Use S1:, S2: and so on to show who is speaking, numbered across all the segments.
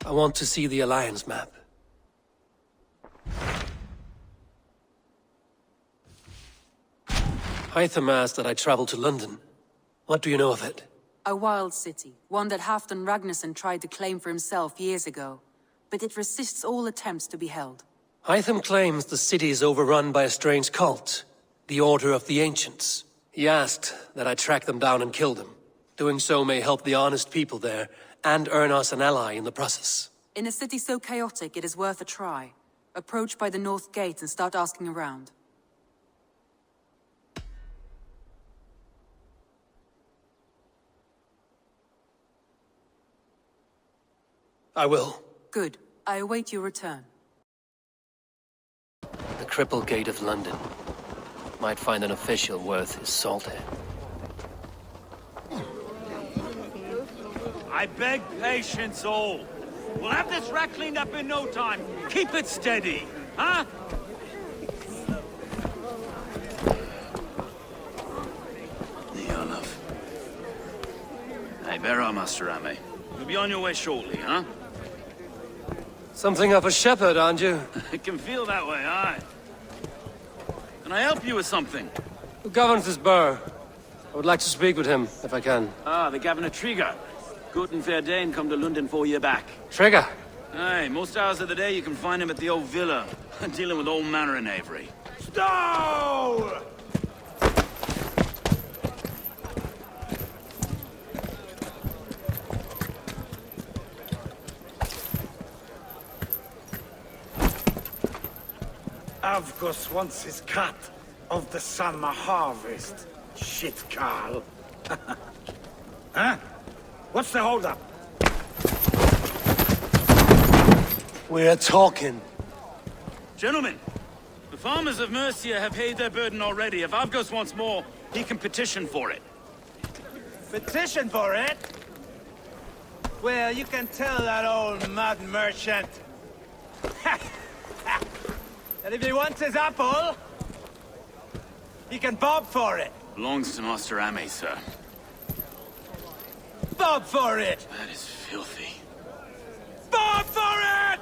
S1: I want to see the Alliance map. Hytham asked that I travel to London. What do you know of it?
S2: A wild city, one that Halfdan Ragnarsson tried to claim for himself years ago. But it resists all attempts to be held.
S1: Hytham claims the city is overrun by a strange cult, the Order of the Ancients. He asked that I track them down and kill them. Doing so may help the honest people there, and earn us an ally in the process.
S2: In a city so chaotic, it is worth a try. Approach by the North Gate and start asking around.
S1: I will.
S2: Good. I await your return.
S1: The Cripple Gate of London. Might find an official worth his salt here.
S3: I beg patience, all. We'll have this rat cleaned up in no time. Keep it steady, huh? Olaf. Hey, bear our Master Ame. You'll be on your way shortly, huh?
S1: Something of a shepherd, aren't you?
S3: It can feel that way, aye. Can I help you with something?
S1: Who governs this burr? I would like to speak with him, if I can.
S3: Ah, the Governor Trigger. Good and fair Dane come to London 4 year back.
S1: Trigger!
S3: Aye, most hours of the day you can find him at the old villa, dealing with all manner of knavery. Stow!
S4: A브고스 wants his cut of the summer harvest. Shit, Carl. Huh? What's the holdup?
S1: We're talking.
S3: Gentlemen, the farmers of Mercia have paid their burden already. If A브고스 wants more, he can petition for it.
S4: Petition for it? Well, you can tell that old mud merchant. And if he wants his apple, he can bob for it.
S3: Belongs to Master Ame, sir.
S4: Bob for it!
S3: That is filthy.
S4: Bob for it!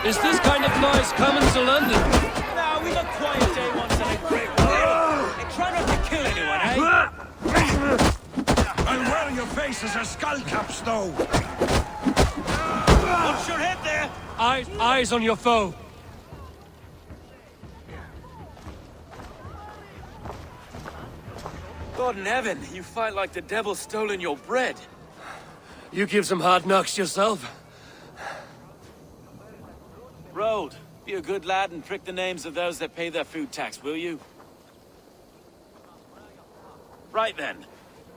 S1: Is this kind of noise coming to London?
S3: Nah, we got quiet day once in a great while. And try not to kill anyone, eh?
S4: I'll wear your face as a skull caps, though.
S3: Watch your head there!
S1: Eyes on your foe.
S3: God in heaven, you fight like the devil's stolen your bread.
S1: You give some hard knocks yourself.
S3: Road, be a good lad and prick the names of those that pay their food tax, will you? Right then.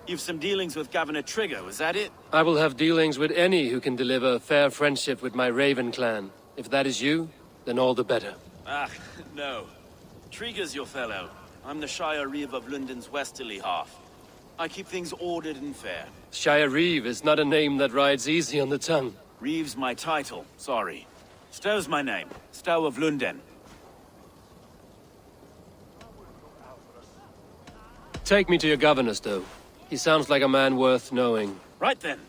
S3: You've some dealings with Governor Trigger, was that it?
S1: I will have dealings with any who can deliver a fair friendship with my Raven clan. If that is you, then all the better.
S3: Ah, no. Trigger's your fellow. I'm the Shire Reeve of London's westerly half. I keep things ordered and fair.
S1: Shire Reeve is not a name that rides easy on the tongue.
S3: Reeve's my title, sorry. Stow's my name. Stow of London.
S1: Take me to your governor, Stow. He sounds like a man worth knowing.
S3: Right then.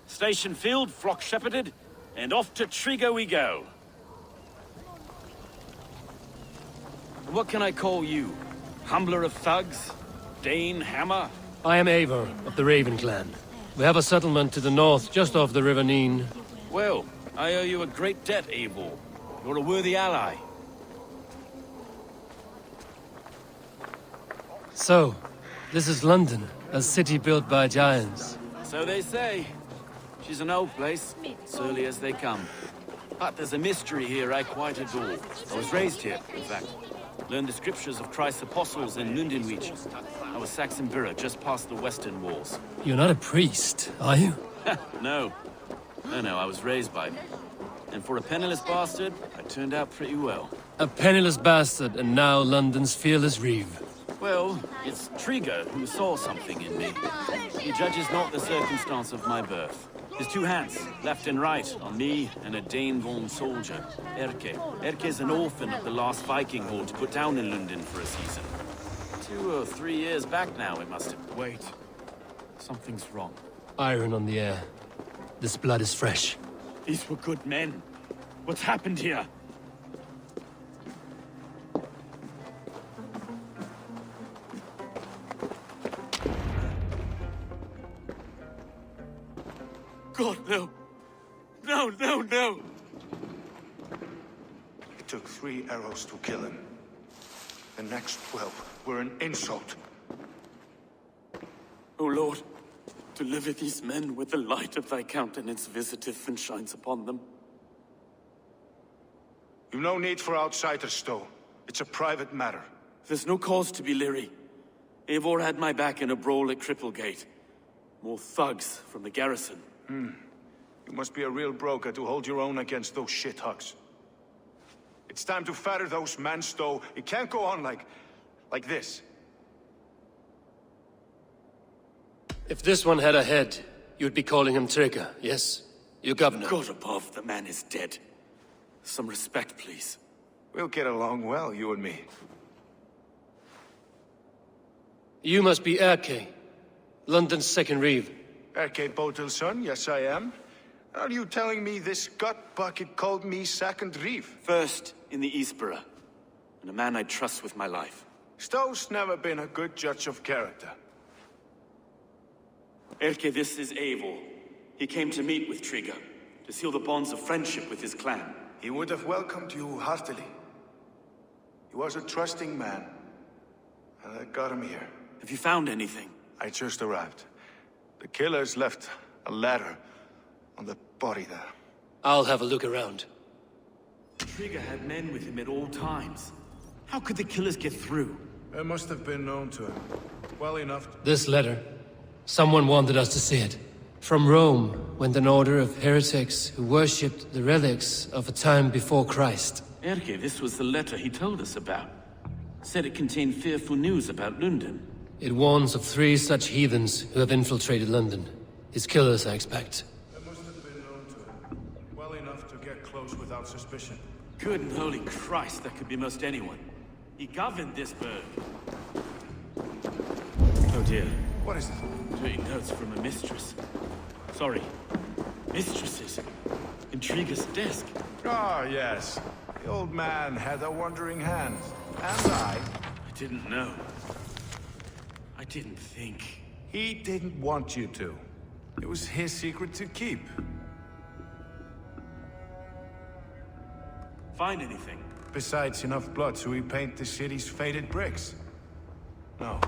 S3: Station filled, flock shepherded, and off to Trigger we go. What can I call you? Humbler of thugs? Dane Hammer?
S1: I am Eivor of the Raven clan. We have a settlement to the north, just off the River Neen.
S3: Well, I owe you a great debt, Eivor. You're a worthy ally.
S1: So, this is London, a city built by giants.
S3: So they say. She's an old place, surly as they come. But there's a mystery here I quite adore. I was raised here, in fact. Learned the scriptures of Christ's apostles in Lundenwich. I was Saxon Borough, just past the western walls.
S1: You're not a priest, are you?
S3: No. No, I was raised by them. And for a penniless bastard, I turned out pretty well.
S1: A penniless bastard, and now London's fearless Reeve.
S3: Well, it's Trigger who saw something in me. He judges not the circumstance of my birth. His two hands, left and right, on me and a Dane-born soldier, Erke. Erke's an orphan of the last Viking horde put down in London for a season. 2 or 3 years back now, it must have... Wait. Something's wrong.
S1: Iron on the air. This blood is fresh.
S3: These were good men. What's happened here? God, no. No, no, no!
S5: It took 3 arrows to kill him. The next 12 were an insult.
S3: O Lord, deliver these men with the light of thy countenance visiteth and shines upon them.
S5: You've no need for outsiders, though. It's a private matter.
S3: There's no cause to be leery. Eivor had my back in a brawl at Cripplegate. More thugs from the garrison.
S5: You must be a real broker to hold your own against those shithugs. It's time to fetter those men, Stowe. It can't go on like this.
S1: If this one had a head, you'd be calling him Trigger, yes? Your governor.
S3: God above, the man is dead. Some respect, please.
S5: We'll get along well, you and me.
S1: You must be Erke, London's second reeve.
S5: Erke Botel's son, yes I am. Are you telling me this gut bucket called me second reeve?
S3: First in the Eastborough, and a man I trust with my life.
S5: Stowe's never been a good judge of character.
S3: Erke, this is Eivor. He came to meet with Trigger, to seal the bonds of friendship with his clan.
S5: He would have welcomed you heartily. He was a trusting man, and I got him here.
S3: Have you found anything?
S5: I just arrived. The killers left a ladder on the body there.
S1: I'll have a look around.
S3: Trigger had men with him at all times. How could the killers get through?
S5: It must have been known to him. Well enough.
S1: This letter. Someone wanted us to see it. From Rome went an order of heretics who worshipped the relics of a time before Christ.
S3: Erke, this was the letter he told us about. Said it contained fearful news about London.
S1: It warns of 3 such heathens who have infiltrated London. His killers, I expect.
S5: It must have been known to him. Well enough to get close without suspicion.
S3: Good and holy Christ, that could be most anyone. He governed this burg. Oh dear.
S5: What is it?
S3: Dirty notes from a mistress. Sorry. Mistresses. In Trigger's desk.
S5: Ah, yes. The old man had a wandering hand. And I
S3: didn't know. I didn't think.
S5: He didn't want you to. It was his secret to keep.
S3: Find anything?
S5: Besides enough blood to repaint the city's faded bricks. No.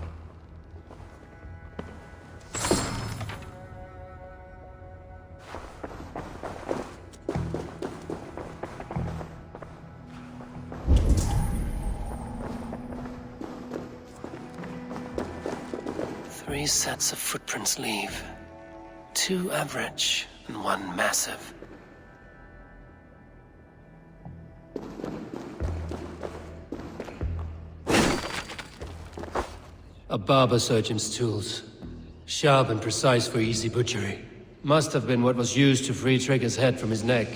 S1: Three sets of footprints leave. 2 average and 1 massive. A barber surgeon's tools. Sharp and precise for easy butchery. Must have been what was used to free Trigger's head from his neck.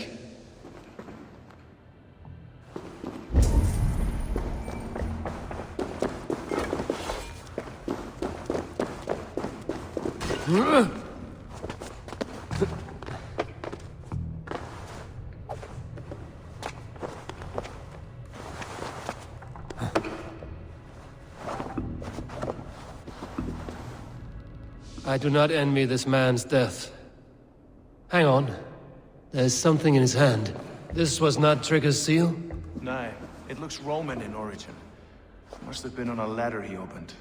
S1: I do not envy this man's death. Hang on. There's something in his hand. This was not Trigger's seal?
S5: No, it looks Roman in origin. Must have been on a ladder he opened.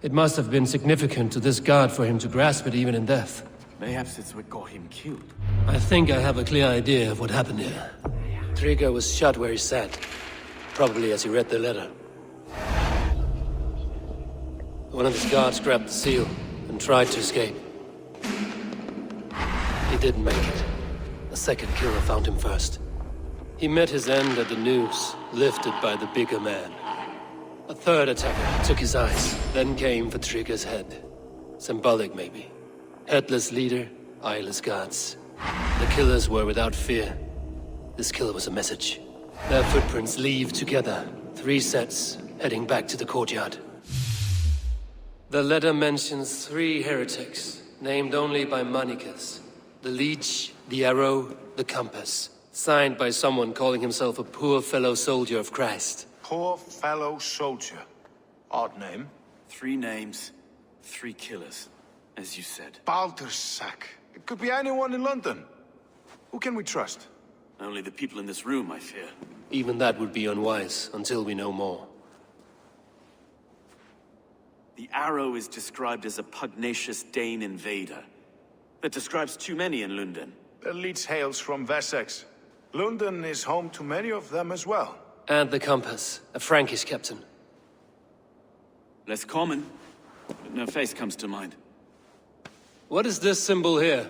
S1: It must have been significant to this god for him to grasp it even in death.
S3: Mayhaps it's what got him killed.
S1: I think I have a clear idea of what happened here. Trigger was shot where he sat. Probably as he read the letter. One of his guards grabbed the seal and tried to escape. He didn't make it. A second killer found him first. He met his end at the noose, lifted by the bigger man. A third attacker took his eyes, then came for Trigger's head. Symbolic, maybe. Headless leader, eyeless guards. The killers were without fear. This kill was a message. Their footprints leave together. 3 sets, heading back to the courtyard. The letter mentions 3 heretics, named only by Manicus. The Leech, the Arrow, the Compass. Signed by someone calling himself a poor fellow soldier of Christ.
S5: Poor fellow soldier. Odd name.
S3: 3 names, 3 killers, as you said.
S5: Baldersack. It could be anyone in London. Who can we trust?
S3: Only the people in this room, I fear.
S1: Even that would be unwise, until we know more.
S3: The Arrow is described as a pugnacious Dane invader. That describes too many in London.
S5: The Leech hails from Wessex. London is home to many of them as well.
S1: And the Compass, a Frankish captain.
S3: Less common, but no face comes to mind.
S1: What is this symbol here?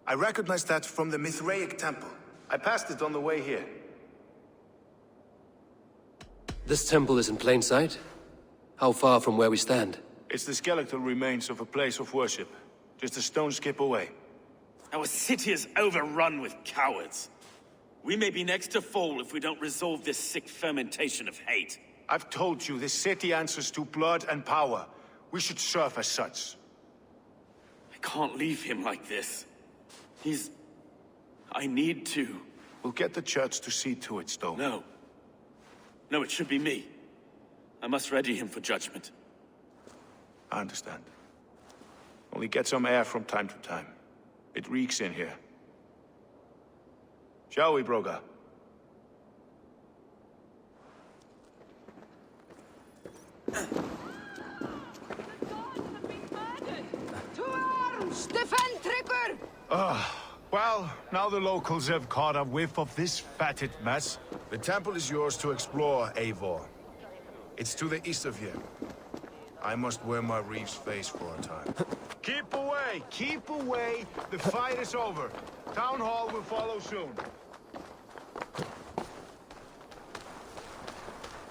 S5: I recognize that from the Mithraic temple. I passed it on the way here.
S1: This temple is in plain sight? How far from where we stand?
S5: It's the skeletal remains of a place of worship. Just a stone's skip away.
S3: Our city is overrun with cowards. We may be next to fall if we don't resolve this sick fermentation of hate.
S5: I've told you, this city answers to blood and power. We should serve as such.
S3: I can't leave him like this. I need to.
S5: We'll get the church to see to it, Stone.
S3: No. No, it should be me. I must ready him for judgment.
S5: I understand. Only get some air from time to time. It reeks in here. Shall we, Broga?
S6: To arms! Defend Trigger!
S5: Well, now the locals have caught a whiff of this fatted mess.
S7: The temple is yours to explore, Eivor. It's to the east of here. I must wear my reeve's face for a time.
S5: Keep away! Keep away! The fight is over. Town Hall will follow soon.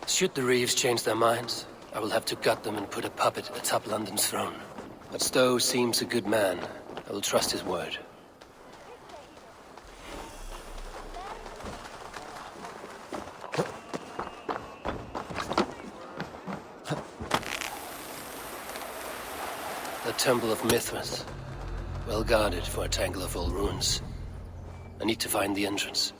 S1: Should the Reeves change their minds, I will have to gut them and put a puppet atop London's throne. But Stowe seems a good man. I will trust his word. The Temple of Mithras. Well guarded for a tangle of old ruins. I need to find the entrance.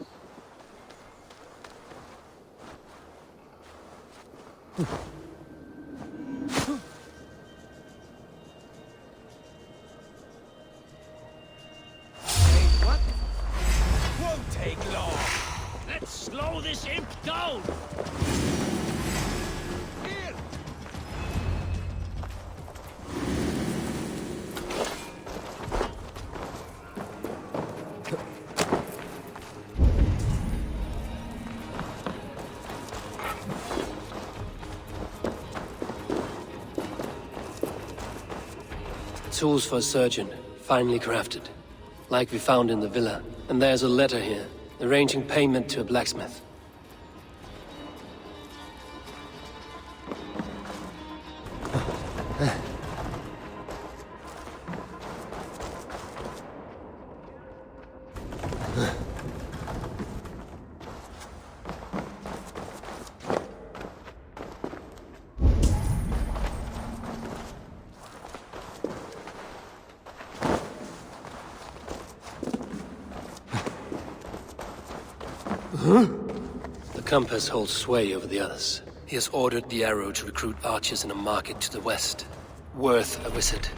S4: What? Won't take long. Let's slow this imp down. Here.
S1: Tools for a surgeon, finely crafted. Like we found in the villa. And there's a letter here, arranging payment to a blacksmith. The Compass holds sway over the others. He has ordered the Arrow to recruit archers in a market to the west. Worth a visit.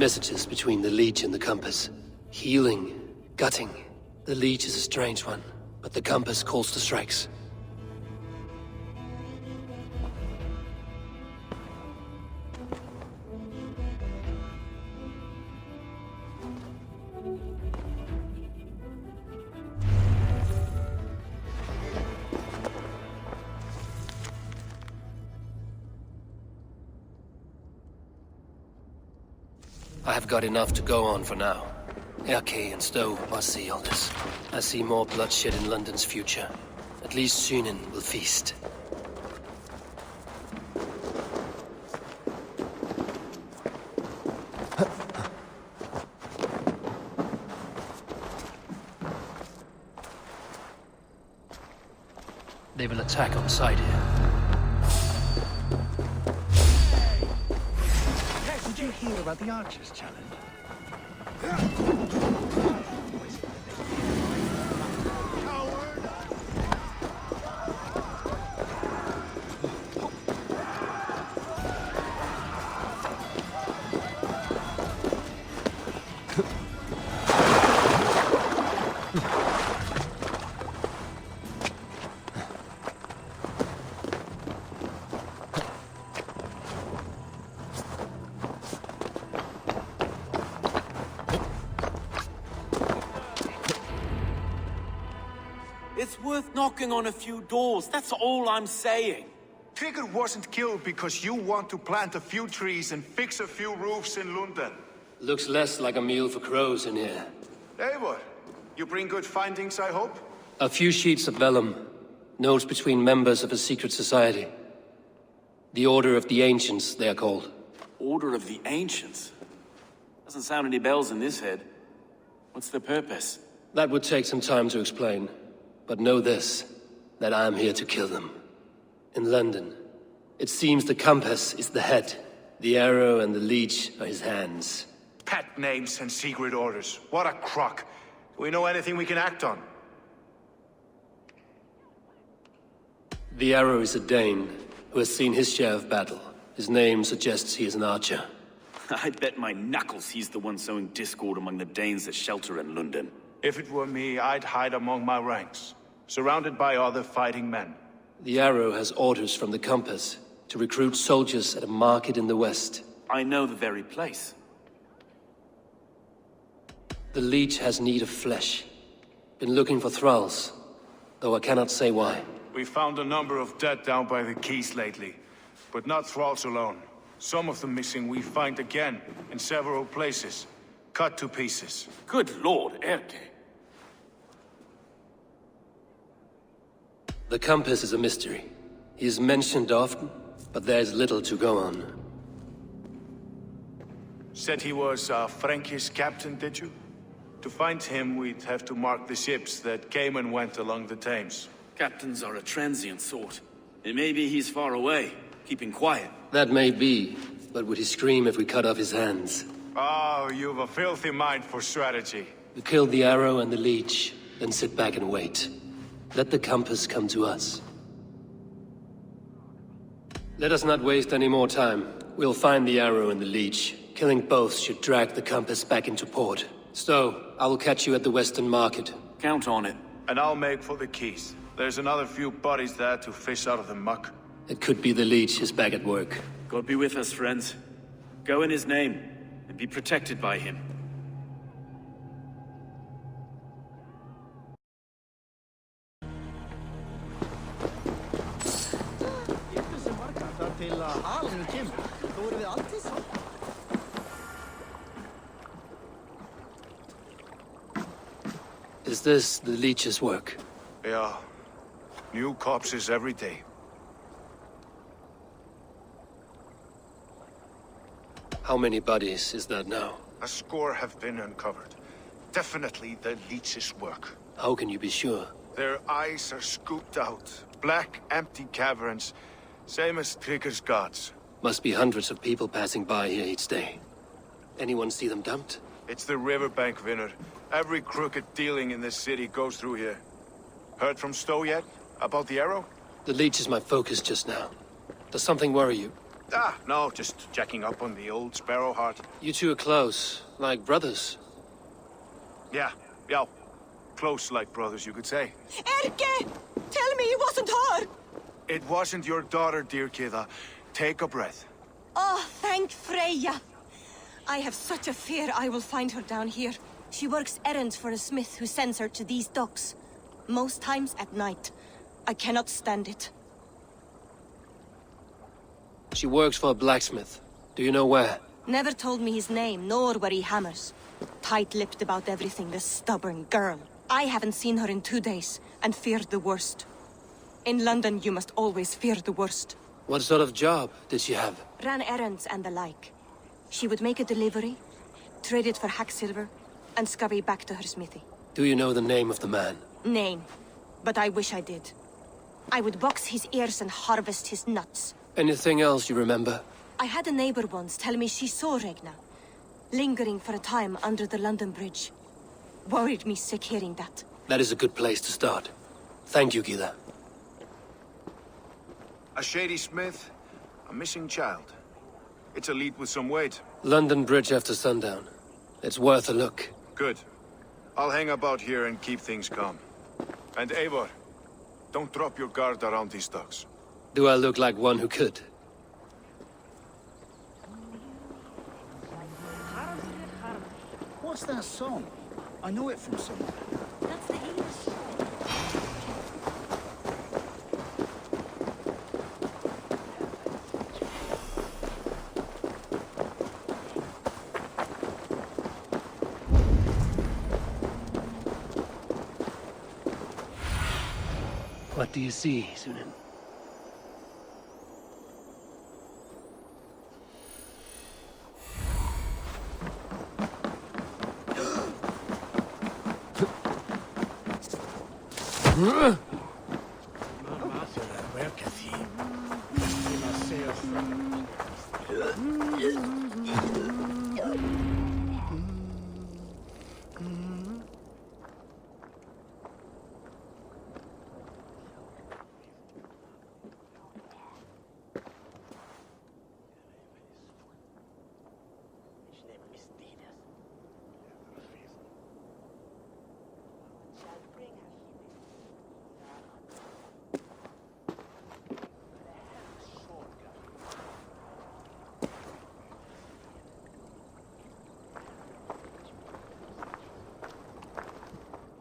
S1: messages between the Leech and the Compass. Healing, gutting. The Leech is a strange one, but the Compass calls the strikes. I have got enough to go on for now. Erke and Stowe must see all this. I see more bloodshed in London's future. At least Sunan will feast. They will attack on sight here.
S8: Did you hear about the Archers challenge?
S3: It's worth knocking on a few doors, that's all I'm saying.
S5: Trigger wasn't killed because you want to plant a few trees and fix a few roofs in London.
S1: Looks less like a meal for crows in here.
S5: Eivor, you bring good findings, I hope?
S1: A few sheets of vellum. Notes between members of a secret society. The Order of the Ancients, they are called.
S3: Order of the Ancients? Doesn't sound any bells in this head. What's the purpose?
S1: That would take some time to explain. But know this, that I am here to kill them. In London, it seems the Compass is the head. The arrow and the leech are his hands.
S5: Pet names and secret orders. What a crock. Do we know anything we can act on?
S1: The arrow is a Dane, who has seen his share of battle. His name suggests he is an archer.
S3: I'd bet my knuckles he's the one sowing discord among the Danes that shelter in London.
S5: If it were me, I'd hide among my ranks, surrounded by other fighting men.
S1: The arrow has orders from the Compass to recruit soldiers at a market in the west.
S3: I know the very place.
S1: The leech has need of flesh. Been looking for thralls, though I cannot say why.
S5: We found a number of dead down by the quays lately, but not thralls alone. Some of the missing we find again in several places, cut to pieces.
S3: Good lord, Erke.
S1: The Compass is a mystery. He is mentioned often, but there is little to go on.
S5: Said he was a Frankish captain, did you? To find him, we'd have to mark the ships that came and went along the Thames.
S3: Captains are a transient sort. It may be he's far away, keeping quiet.
S1: That may be, but would he scream if we cut off his hands?
S5: Oh, you've a filthy mind for strategy.
S1: We kill the arrow and the leech, then sit back and wait. Let the Compass come to us. Let us not waste any more time. We'll find the arrow and the leech. Killing both should drag the Compass back into port. Stowe, I will catch you at the Western Market.
S3: Count on it.
S5: And I'll make for the quays. There's another few bodies there to fish out of the muck.
S1: It could be the leech is back at work.
S3: God be with us, friends. Go in his name, and be protected by him.
S1: Is this the leech's work?
S5: Yeah. New corpses every day.
S1: How many bodies is that now?
S5: A score have been uncovered. Definitely the leech's work.
S1: How can you be sure?
S5: Their eyes are scooped out. Black, empty caverns. Same as Trigger's gods.
S1: Must be hundreds of people passing by here each day. Anyone see them dumped?
S5: It's the riverbank, Vinner. Every crooked dealing in this city goes through here. Heard from Stowe yet? About the arrow?
S1: The leech is my focus just now. Does something worry you?
S5: No, just checking up on the old Sparrowheart.
S1: You two are close, like brothers.
S5: Yeah. Close like brothers, you could say.
S6: Erke! Tell me it wasn't her!
S5: It wasn't your daughter, dear Kida. Take a breath.
S6: Oh, thank Freya. I have such a fear I will find her down here. She works errands for a smith who sends her to these docks. Most times at night. I cannot stand it.
S1: She works for a blacksmith. Do you know where?
S6: Never told me his name, nor where he hammers. Tight-lipped about everything, the stubborn girl. I haven't seen her in 2 days, and feared the worst. In London, you must always fear the worst.
S1: What sort of job did she have?
S6: Ran errands and the like. She would make a delivery, trade it for hack silver, and scurry back to her smithy.
S1: Do you know the name of the man?
S6: Name. But I wish I did. I would box his ears and harvest his nuts.
S1: Anything else you remember?
S6: I had a neighbor once tell me she saw Regna, lingering for a time under the London Bridge. Worried me sick hearing that.
S1: That is a good place to start. Thank you, Gila.
S5: A shady smith, a missing child. It's a lead with some weight.
S1: London Bridge after sundown. It's worth a look.
S5: Good. I'll hang about here and keep things calm. And Eivor, don't drop your guard around these docks.
S1: Do I look like one who could?
S8: What's that song? I know it from somewhere.
S6: That's the English.
S1: What do you see, Sunan?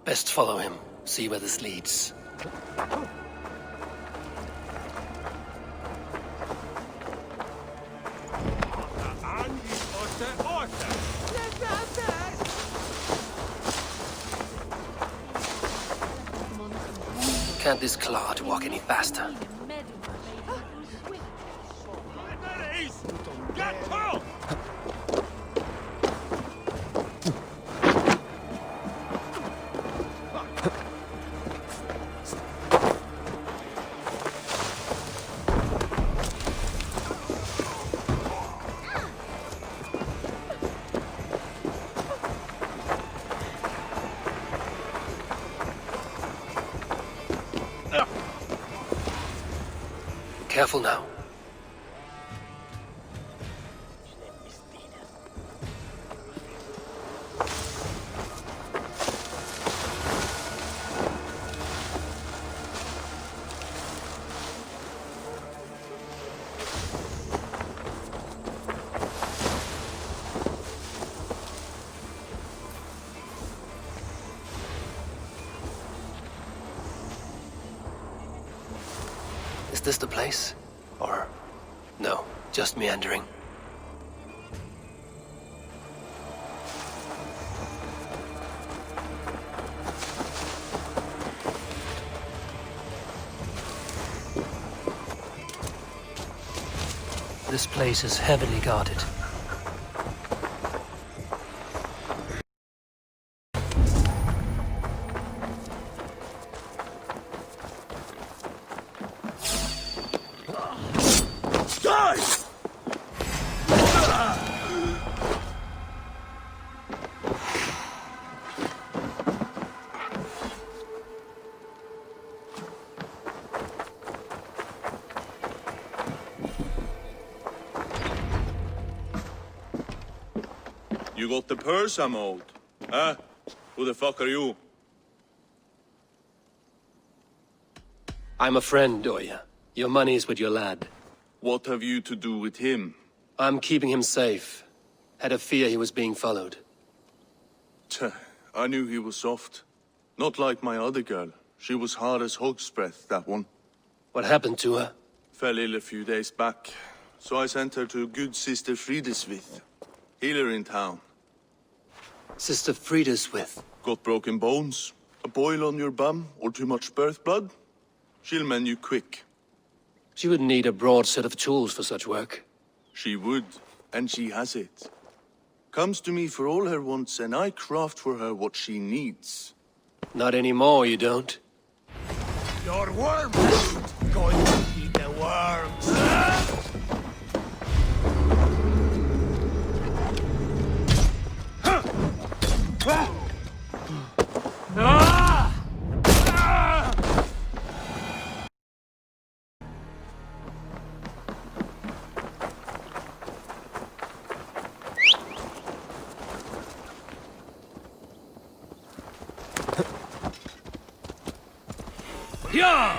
S1: Best follow him, see where this leads. Can't this clod walk any faster? Careful now. Is this the place? Or... no, just meandering? This place is heavily guarded.
S9: You got the purse I'm owed. Huh? Who the fuck are you?
S1: I'm a friend, Oya. Your money's with your lad.
S9: What have you to do with him?
S1: I'm keeping him safe. Had a fear he was being followed.
S9: I knew he was soft. Not like my other girl. She was hard as hog's breath, that one.
S1: What happened to her?
S9: Fell ill a few days back. So I sent her to good sister Friedswith. Healer in town.
S1: Sister Friedswith.
S9: Got broken bones, a boil on your bum, or too much birth blood? She'll mend you quick.
S1: She would need a broad set of tools for such work.
S9: She would, and she has it. Comes to me for all her wants, and I craft for her what she needs.
S1: Not anymore, you don't.
S7: Your worm food going to eat the worms.
S1: Yeah!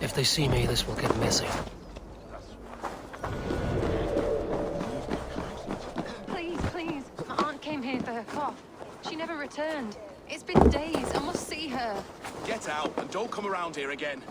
S1: If they see me, this will get messy.
S10: Please. My aunt came here for her cough. She never returned. It's been days. I must see her.
S11: Get out and don't come around here again.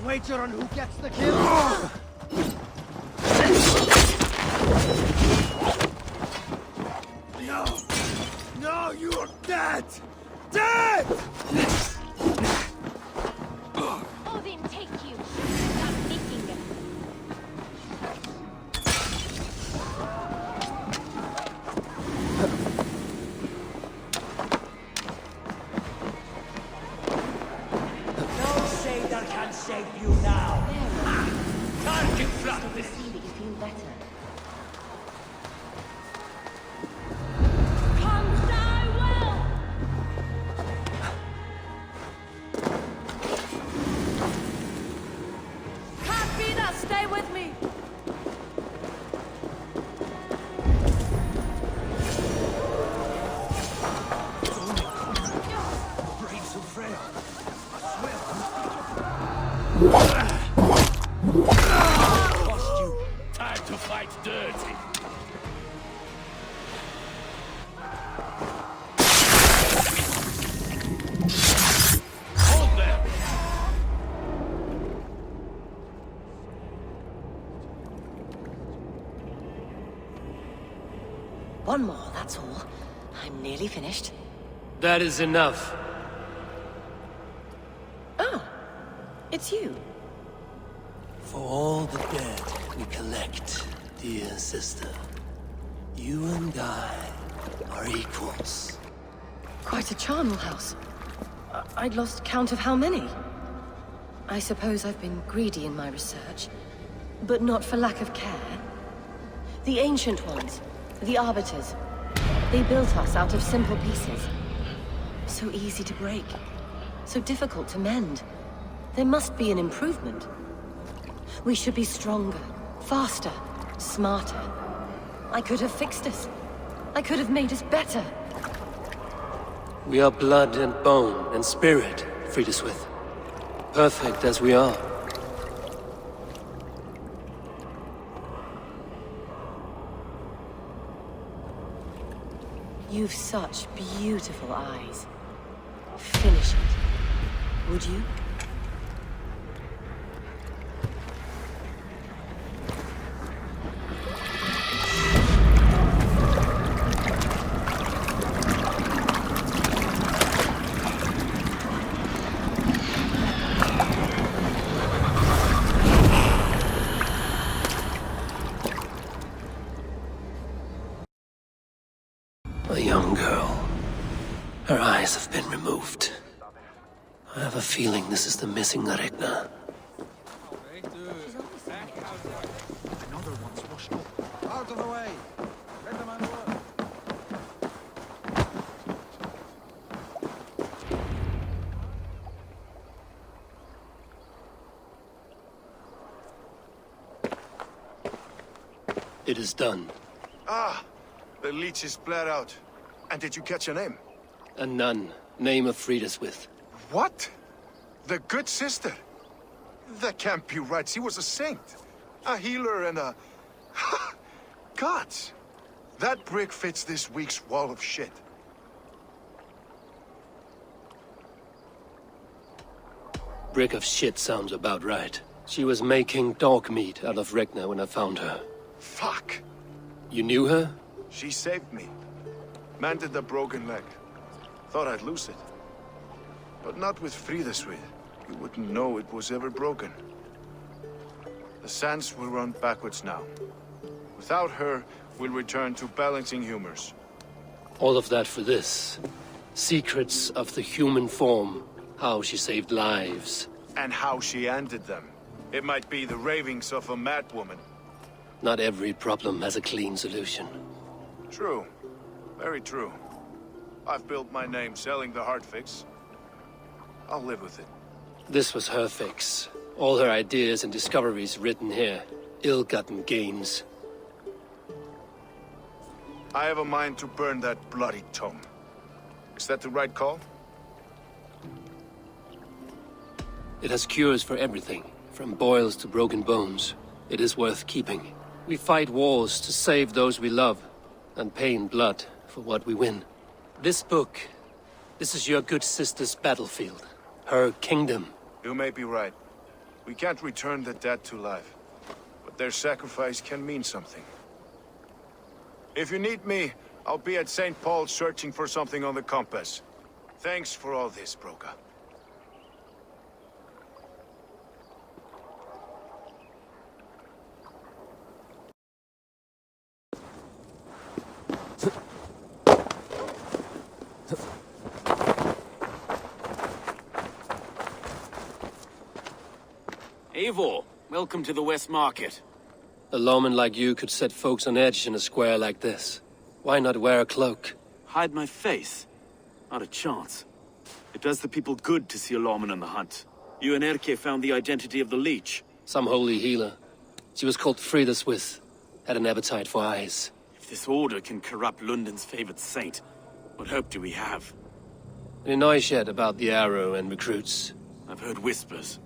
S8: Wager on who gets the kill.
S7: No, you're dead! Dead!
S10: Odin, take you. Stop thinking it.
S8: No sailor can save you now. Target practice.
S10: See that you feel better.
S2: Stay with me!
S8: Brain so frail.
S11: Lost you. Time to fight dirty. Hold there.
S6: One more, that's all. I'm nearly finished.
S1: That is enough.
S6: Ah, it's you.
S1: For all the dead we collect, dear sister, you and I are equals.
S6: Quite a charnel house. I'd lost count of how many. I suppose I've been greedy in my research, but not for lack of care. The Ancient Ones, the Arbiters, they built us out of simple pieces. So easy to break, so difficult to mend. There must be an improvement. We should be stronger, faster, smarter. I could have fixed us. I could have made us better.
S1: We are blood and bone and spirit, Friedswith. Perfect as we are.
S6: You've such beautiful eyes.
S2: Finish it. Would you?
S1: A young girl. Her eyes have been removed. I have a feeling this is the missing Regna.
S8: Another one's washed up. Out of the way! Let them unload.
S1: It is done.
S5: Ah! The leech is bled out. And did you catch a name?
S1: A nun, name of Friedswith.
S5: What? The good sister? That can't be right. She was a saint. A healer and a... Gods! That brick fits this week's wall of shit.
S1: Brick of shit sounds about right. She was making dog meat out of Regna when I found her.
S5: Fuck!
S1: You knew her?
S5: She saved me. Mended the broken leg. Thought I'd lose it. But not with Friedswind. You wouldn't know it was ever broken. The sands will run backwards now. Without her, we'll return to balancing humors.
S1: All of that for this. Secrets of the human form. How she saved lives.
S5: And how she ended them. It might be the ravings of a madwoman.
S1: Not every problem has a clean solution.
S5: True. Very true. I've built my name selling the heart fix. I'll live with it.
S1: This was her fix. All her ideas and discoveries written here. Ill-gotten gains.
S5: I have a mind to burn that bloody tome. Is that the right call?
S1: It has cures for everything, from boils to broken bones. It is worth keeping. We fight wars to save those we love, and pay in blood for what we win. This book, this is your good sister's battlefield. Her kingdom.
S5: You may be right. We can't return the dead to life. But their sacrifice can mean something. If you need me, I'll be at St. Paul's searching for something on the compass. Thanks for all this, Broca.
S3: Eivor, welcome to the West Market.
S1: A lawman like you could set folks on edge in a square like this. Why not wear a cloak?
S3: Hide my face? Not a chance. It does the people good to see a lawman on the hunt. You and Erke found the identity of the leech.
S1: Some holy healer. She was called Friedswith. Had an appetite for eyes.
S3: If this order can corrupt London's favored saint, what hope do we have?
S1: Any noise yet about the arrow and recruits?
S3: I've heard whispers.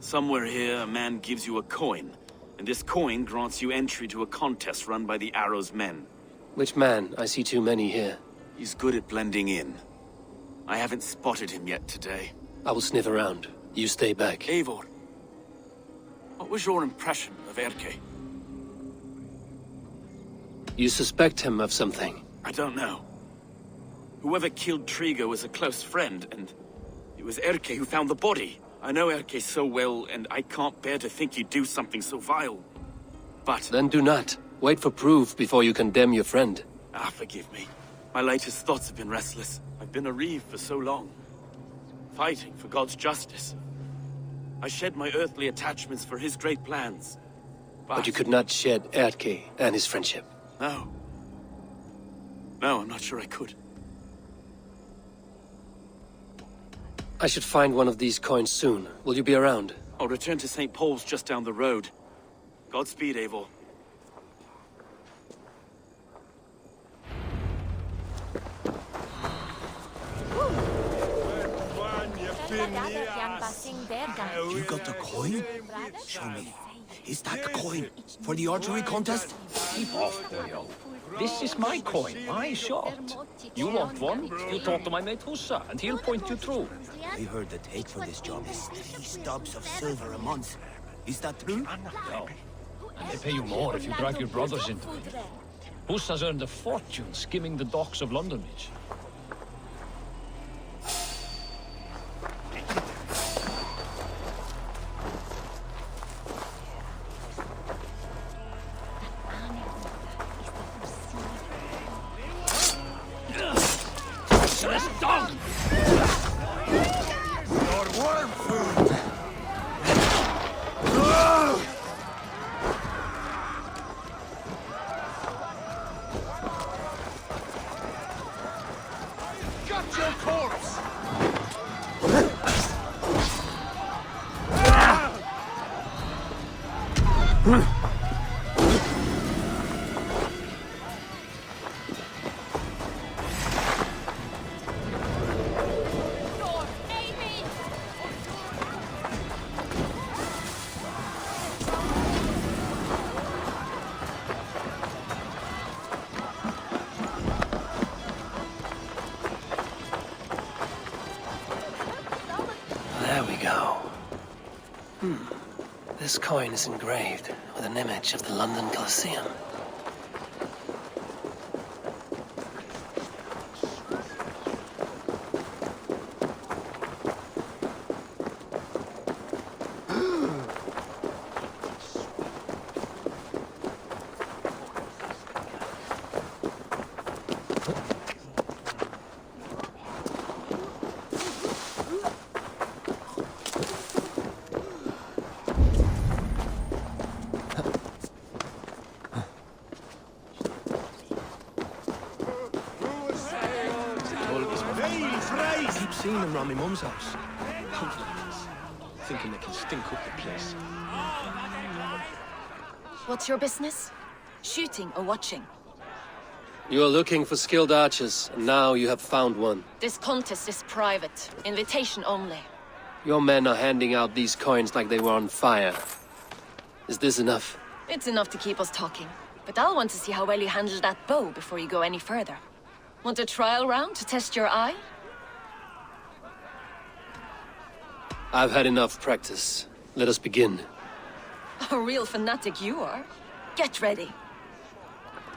S3: Somewhere here, a man gives you a coin, and this coin grants you entry to a contest run by the Arrow's men.
S1: Which man? I see too many here.
S3: He's good at blending in. I haven't spotted him yet today.
S1: I will sniff around. You stay back.
S3: Eivor, what was your impression of Erke?
S1: You suspect him of something?
S3: I don't know. Whoever killed Trigo was a close friend, and it was Erke who found the body. I know Erke so well, and I can't bear to think he'd do something so vile. But...
S1: Then do not. Wait for proof before you condemn your friend.
S3: Ah, forgive me. My latest thoughts have been restless. I've been a reeve for so long. Fighting for God's justice. I shed my earthly attachments for his great plans.
S1: But you could not shed Erke and his friendship.
S3: No. No, I'm not sure I could.
S1: I should find one of these coins soon. Will you be around?
S3: I'll return to St. Paul's just down the road. Godspeed, Eivor.
S8: You got the coin? Show me. Is that the coin for the archery contest?
S11: Keep off, boyo. This is my coin, my shot. You want one? You talk to my mate Hussa, and he'll point you through.
S12: I heard the take for this job is 3 stubs of silver a month. Is that true?
S11: No. And they pay you more if you drag your brothers into it. Hussa's earned a fortune skimming the docks of London Beach.
S1: There we go. This coin is engraved with an image of the London Colosseum.
S13: Seen them round my mum's house. Confidence. Thinking they can stink up the place.
S14: What's your business? Shooting or watching?
S1: You are looking for skilled archers, and now you have found one.
S14: This contest is private. Invitation only.
S1: Your men are handing out these coins like they were on fire. Is this enough?
S14: It's enough to keep us talking. But I'll want to see how well you handle that bow before you go any further. Want a trial round to test your eye?
S1: I've had enough practice. Let us begin.
S14: A real fanatic you are. Get ready.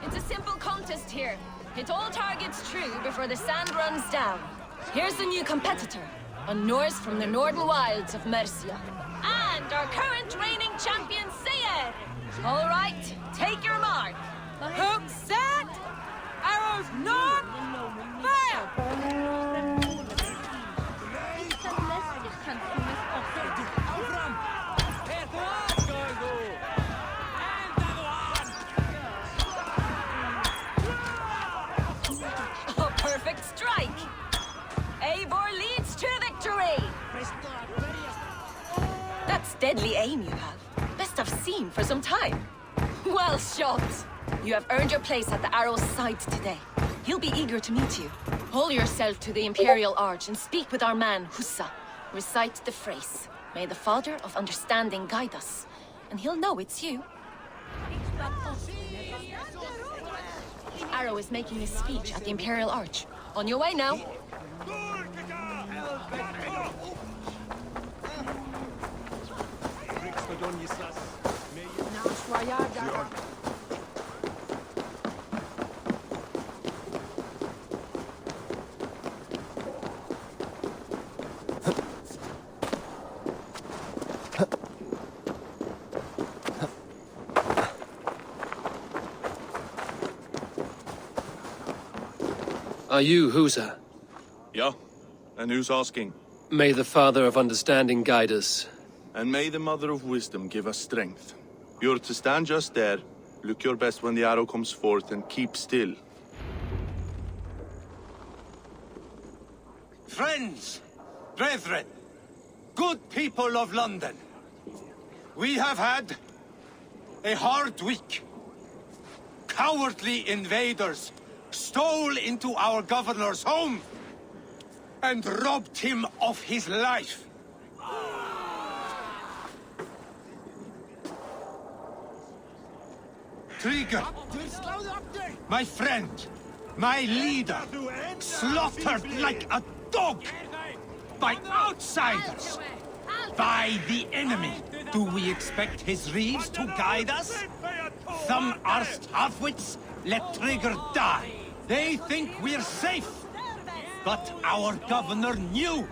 S14: It's a simple contest here. Hit all targets true before the sand runs down. Here's the new competitor, a Norse from the northern wilds of Mercia. And our current reigning champion, Sayer. All right, take your mark. Hook set! Arrows not! Fire! A perfect strike! Eivor leads to victory! That's deadly aim you have. Best I've seen for some time. Well shot! You have earned your place at the arrow's side today. He'll be eager to meet you. Hold yourself to the Imperial Arch and speak with our man, Hussa. Recite the phrase. May the Father of Understanding guide us. And he'll know it's you. Arrow is making his speech at the Imperial Arch. On your way now.
S1: Are you Husa?
S9: Yeah, and who's asking?
S1: May the Father of Understanding guide us.
S9: And may the Mother of Wisdom give us strength. You're to stand just there, look your best when the arrow comes forth, and keep still.
S15: Friends, brethren, good people of London, we have had a hard week. Cowardly invaders stole into our governor's home and robbed him of his life. Trigger, my friend, my leader, slaughtered like a dog by outsiders, by the enemy. Do we expect his reeves to guide us? Some arsed halfwits let Trigger die. They think we're safe. But our governor knew.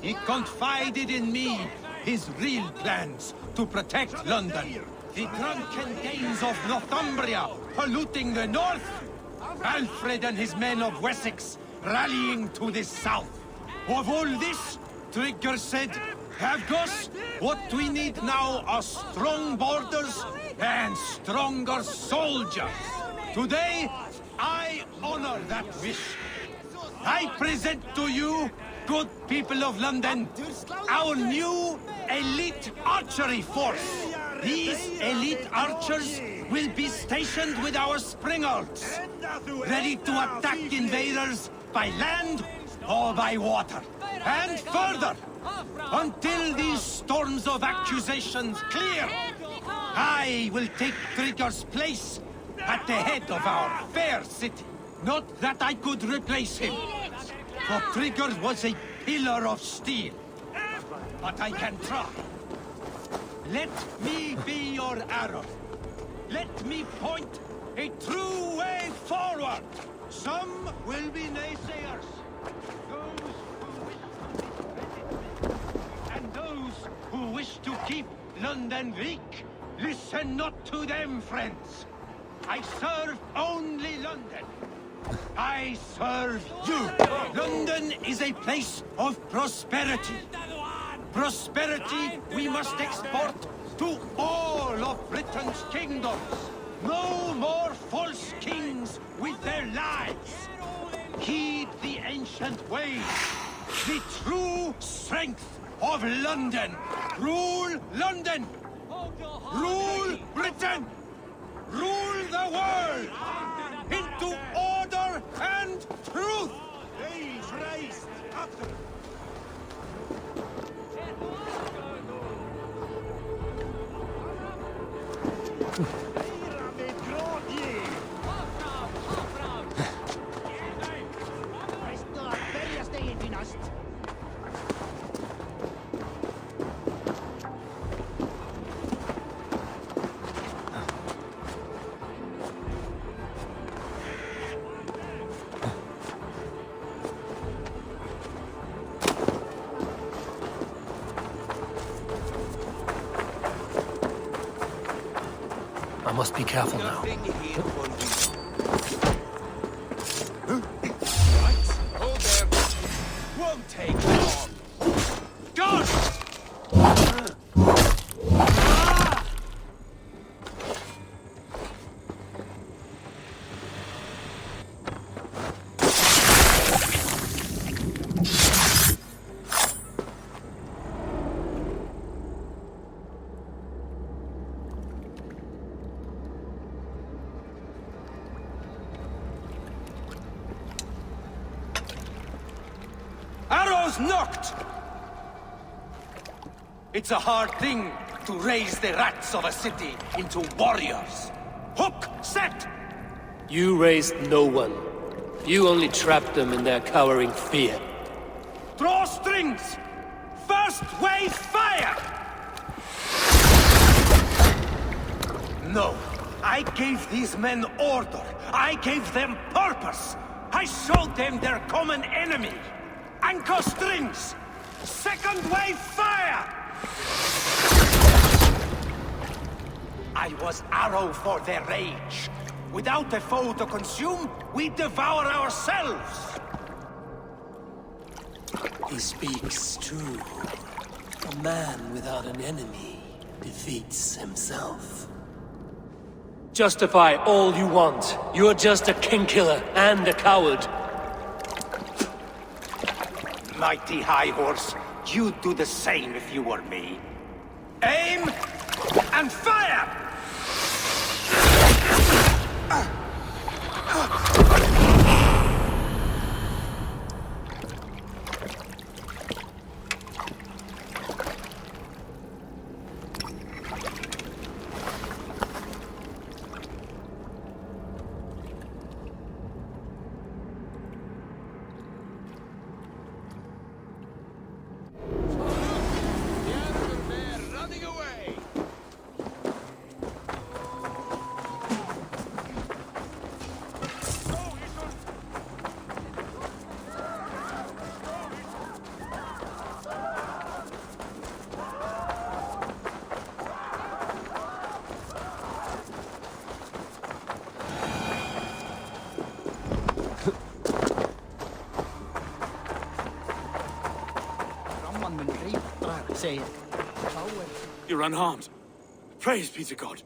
S15: He confided in me his real plans to protect London. The drunken Danes of Northumbria polluting the north. Alfred and his men of Wessex rallying to the south. Of all this, Trigger said, Abbas, what we need now are strong borders and stronger soldiers. Today, I honor that wish. I present to you, good people of London, our new elite archery force. These elite archers will be stationed with our springalds, ready to attack invaders by land or by water. And further, until these storms of accusations clear, I will take Trigger's place at the head of our fair city. Not that I could replace him, for Trigger was a pillar of steel. But I can try. Let me be your arrow. Let me point a true way forward. Some will be naysayers. Those who wish to keep London weak, listen not to them, friends. I serve only London. I serve you. London is a place of prosperity. Prosperity we must export to all of Britain's kingdoms. No more false kings with their lies. Heed the ancient ways. The true strength of London. Rule London. Rule Britain. Rule the world into order and truth.
S1: I must be careful now.
S15: Hold there. Won't take long. Guard! Arrows knocked! It's a hard thing to raise the rats of a city into warriors. Hook set!
S1: You raised no one. You only trapped them in their cowering fear.
S15: Draw strings! First wave fire! No. I gave these men order. I gave them purpose. I showed them their common enemy. Anchor strings! Second wave fire! I was arrow for their rage. Without a foe to consume, we devour ourselves.
S1: He speaks true. A man without an enemy defeats himself. Justify all you want. You're just a king-killer and a coward.
S15: Mighty High Horse, you'd do the same if you were me. Aim and fire!
S12: Say it.
S3: You're unharmed. Praise be to God.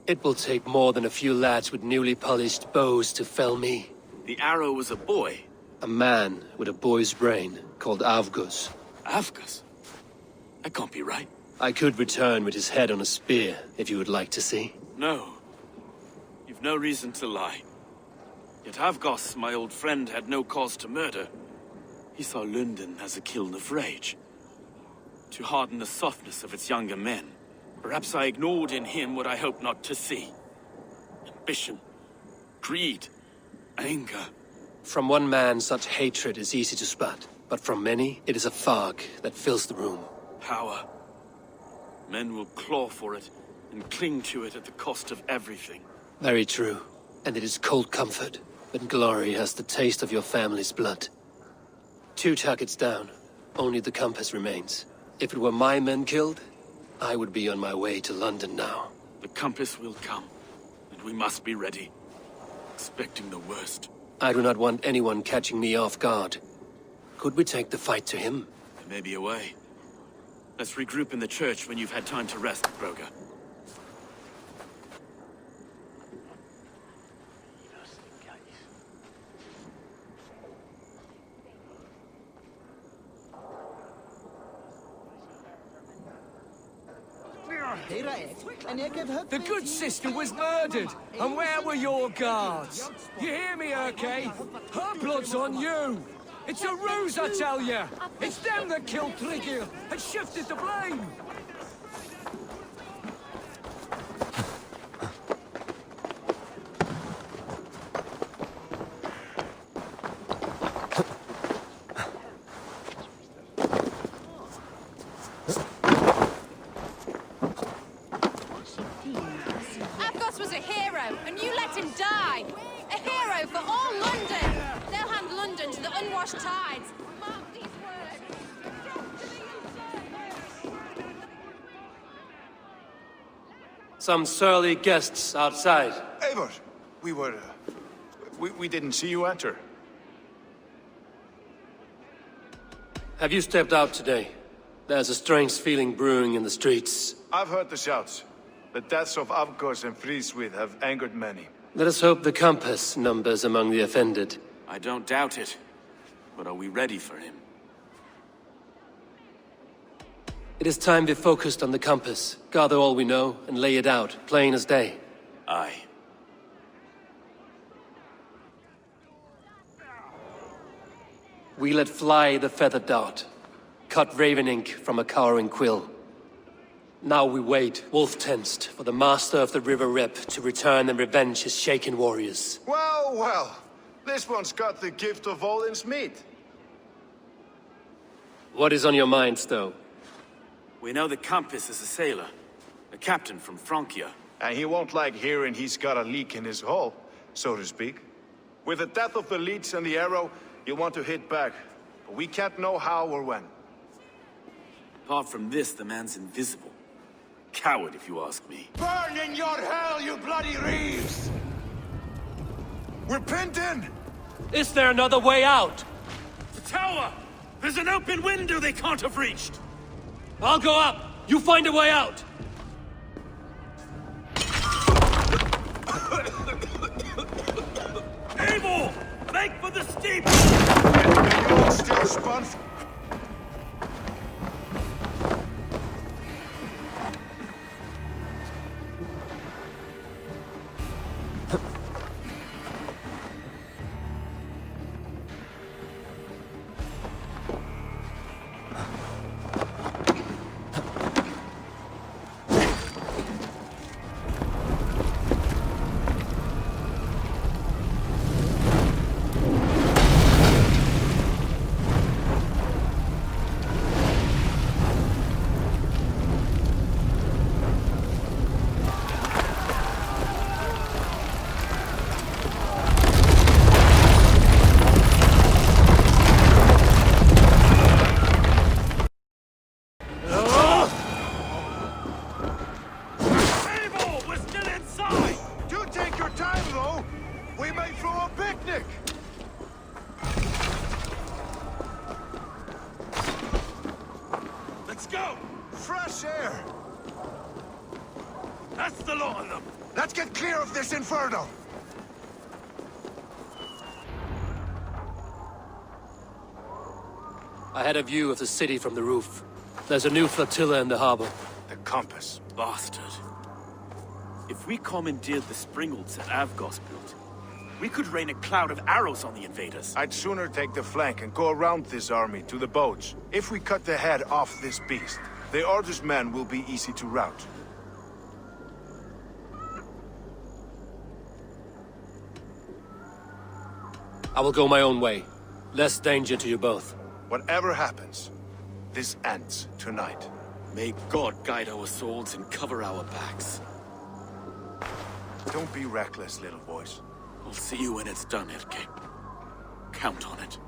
S1: It will take more than a few lads with newly polished bows to fell me.
S3: The arrow was a boy.
S1: A man with a boy's brain, called A브고스.
S3: A브고스? That can't be right.
S1: I could return with his head on a spear, if you would like to see.
S3: No. You've no reason to lie. Yet A브고스, my old friend, had no cause to murder. He saw London as a kiln of rage. To harden the softness of its younger men. Perhaps I ignored in him what I hoped not to see. Ambition, greed, anger.
S1: From one man, such hatred is easy to spot. But from many, it is a fog that fills the room.
S3: Power. Men will claw for it and cling to it at the cost of everything.
S1: Very true. And it is cold comfort when glory has the taste of your family's blood. 2 targets down. Only the compass remains. If it were my men killed, I would be on my way to London now.
S3: The compass will come, and we must be ready. Expecting the worst.
S1: I do not want anyone catching me off guard. Could we take the fight to him?
S3: There may be a way. Let's regroup in the church when you've had time to rest, Broga.
S16: The good sister was murdered, and where were your guards? You hear me, Urke? Her blood's on you! It's a ruse, I tell you! It's them that killed Trigil and shifted the blame!
S10: A브고스 was a hero, and you let him die! A hero for all London! They'll hand London to the unwashed tides! Mark these words!
S1: Some surly guests outside.
S5: Eivor, we didn't see you enter.
S1: Have you stepped out today? There's a strange feeling brewing in the streets.
S5: I've heard the shouts. The deaths of A브고스 and Prydeswiyd have angered many.
S1: Let us hope the compass numbers among the offended.
S3: I don't doubt it. But are we ready for him?
S1: It is time we focused on the compass, gather all we know, and lay it out, plain as day.
S3: Aye.
S1: We let fly the feather dart, cut raven ink from a cowering quill. Now we wait, wolf-tensed, for the master of the River Rep to return and revenge his shaken warriors.
S5: Well, well. This one's got the gift of Odin's meat.
S1: What is on your minds, though?
S3: We know the compass is a sailor. A captain from Francia.
S5: And he won't like hearing he's got a leak in his hull, so to speak. With the death of the leech and the arrow, you'll want to hit back. But we can't know how or when.
S3: Apart from this, the man's invisible. Coward, if you ask me.
S7: Burn in your hell, you bloody reeves! We're pinned in!
S1: Is there another way out?
S3: The tower! There's an open window they can't have reached!
S1: I'll go up! You find a way out!
S3: Eivor! Make for the steep!
S5: You're still spun.
S4: the lot of them!
S7: Let's get clear of this inferno!
S1: I had a view of the city from the roof. There's a new flotilla in the harbor.
S5: The compass.
S3: Bastard. If we commandeered the springalds that A브고스 built, we could rain a cloud of arrows on the invaders.
S5: I'd sooner take the flank and go around this army to the boats. If we cut the head off this beast, the Order's men will be easy to rout.
S1: I will go my own way. Less danger to you both.
S5: Whatever happens, this ends tonight.
S3: May God guide our swords and cover our backs.
S5: Don't be reckless, little boys.
S3: I'll see you when it's done, Erke. Count on it.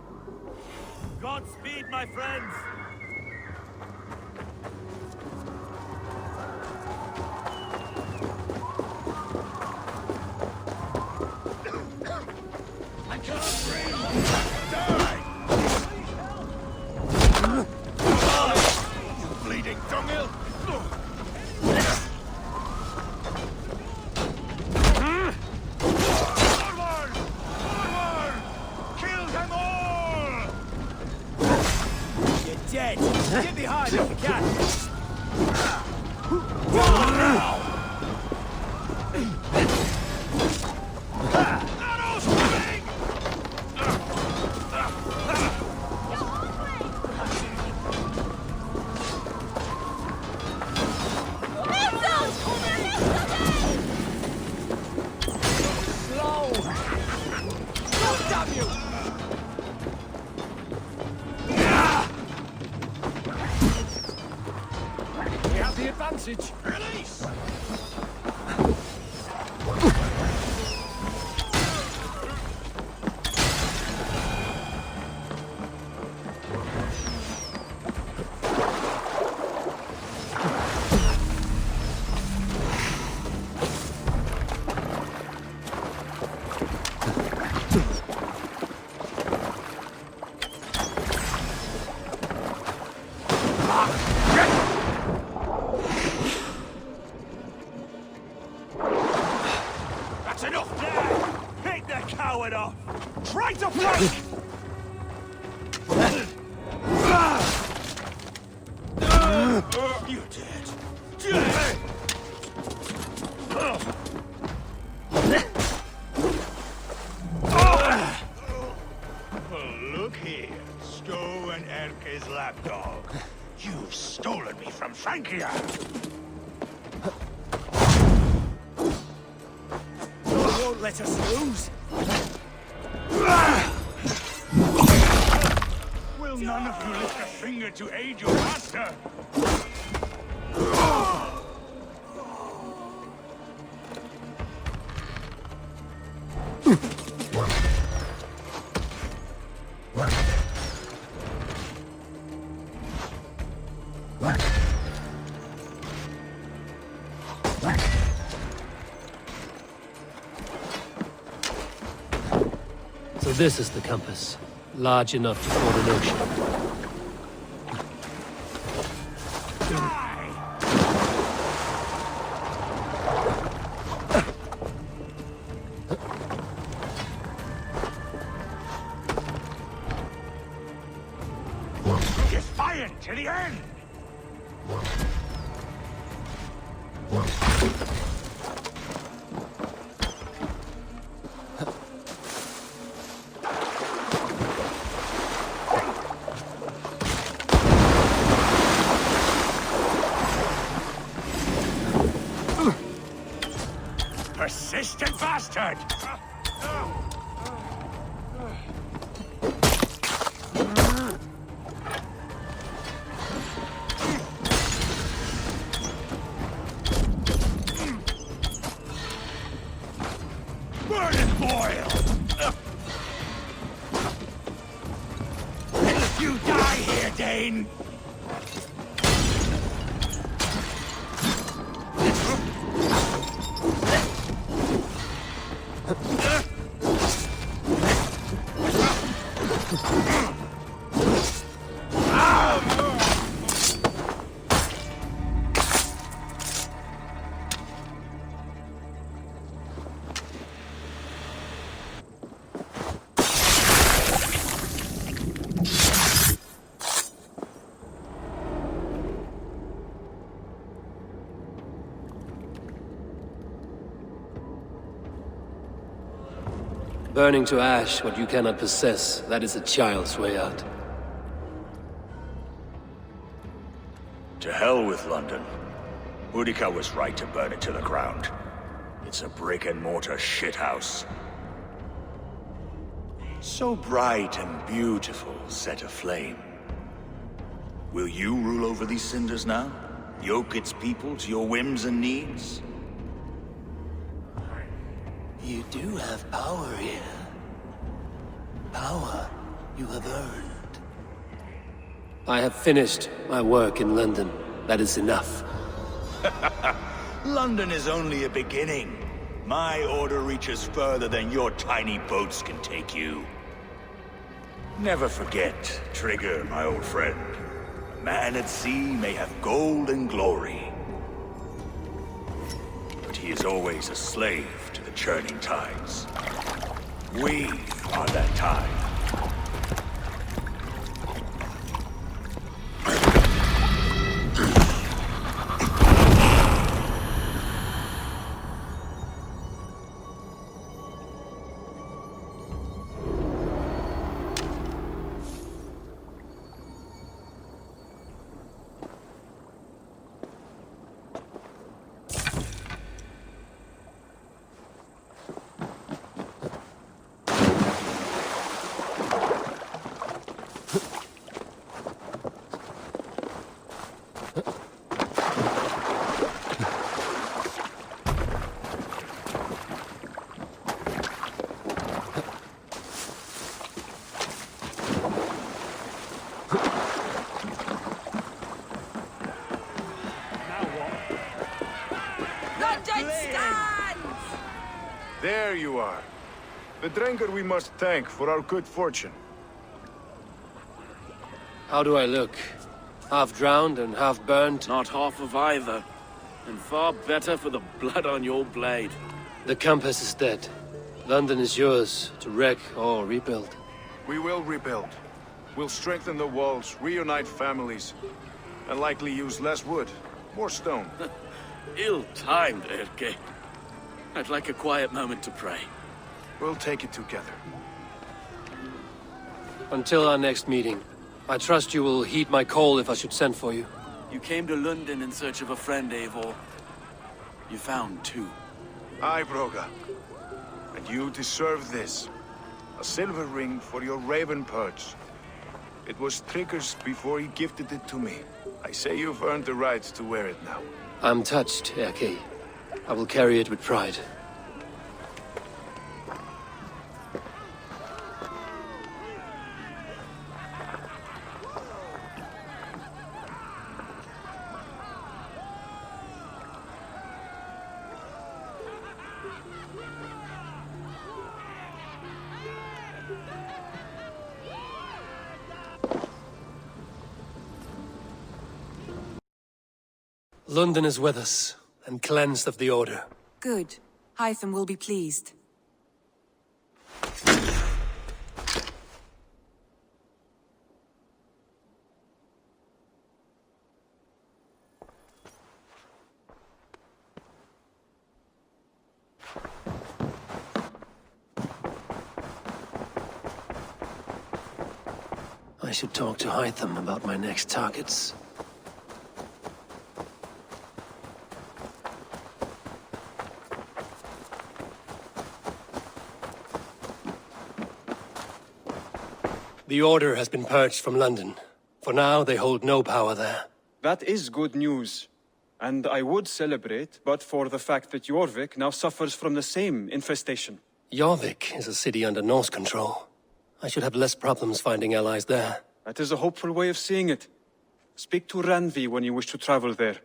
S4: Godspeed, my friends! I can't breathe! Die! You bleeding dunghill!
S12: Dead! Get behind if you can!
S16: Slow! Oh, damn you! The advantage. Release!
S4: That's enough there! Take the coward off! Try to flank! You're dead. Look here, Stowe and Erke's lapdog. You've stolen me from Francia!
S12: Won't let us lose.
S4: Will none of you lift a finger to aid your master?
S1: So this is the compass. Large enough to ford an ocean.
S4: Defiant to the end! Persistent bastard! Burn and boil! You die here, Dane!
S1: Burning to ash what you cannot possess, that is a child's way out.
S17: To hell with London. Boudica was right to burn it to the ground. It's a brick-and-mortar shithouse. So bright and beautiful, set aflame. Will you rule over these cinders now? Yoke its people to your whims and needs?
S1: You do have power here. Power you have earned. I have finished my work in London. That is enough.
S17: London is only a beginning. My order reaches further than your tiny boats can take you. Never forget, Trigger, my old friend. A man at sea may have gold and glory, but he is always a slave to the churning tides. We are that tide.
S5: There you are. The Drenker we must thank for our good fortune.
S1: How do I look? Half drowned and half burnt?
S3: Not half of either. And far better for the blood on your blade.
S1: The compass is dead. London is yours, to wreck or rebuild.
S5: We will rebuild. We'll strengthen the walls, reunite families, and likely use less wood, more stone.
S3: Ill-timed, Erke. I'd like a quiet moment to pray.
S5: We'll take it together.
S1: Until our next meeting, I trust you will heed my call if I should send for you.
S3: You came to London in search of a friend, Eivor. You found two.
S5: Aye, Broga. And you deserve this. A silver ring for your raven perch. It was Trigger's before he gifted it to me. I say you've earned the right to wear it now.
S1: I'm touched, Erke. I will carry it with pride. London is with us, and cleansed of the Order.
S2: Good. Hytham will be pleased.
S1: I should talk to Hytham about my next targets. The Order has been purged from London. For now, they hold no power there.
S18: That is good news. And I would celebrate, but for the fact that Jorvik now suffers from the same infestation.
S1: Jorvik is a city under Norse control. I should have less problems finding allies there.
S18: That is a hopeful way of seeing it. Speak to Randvi when you wish to travel there.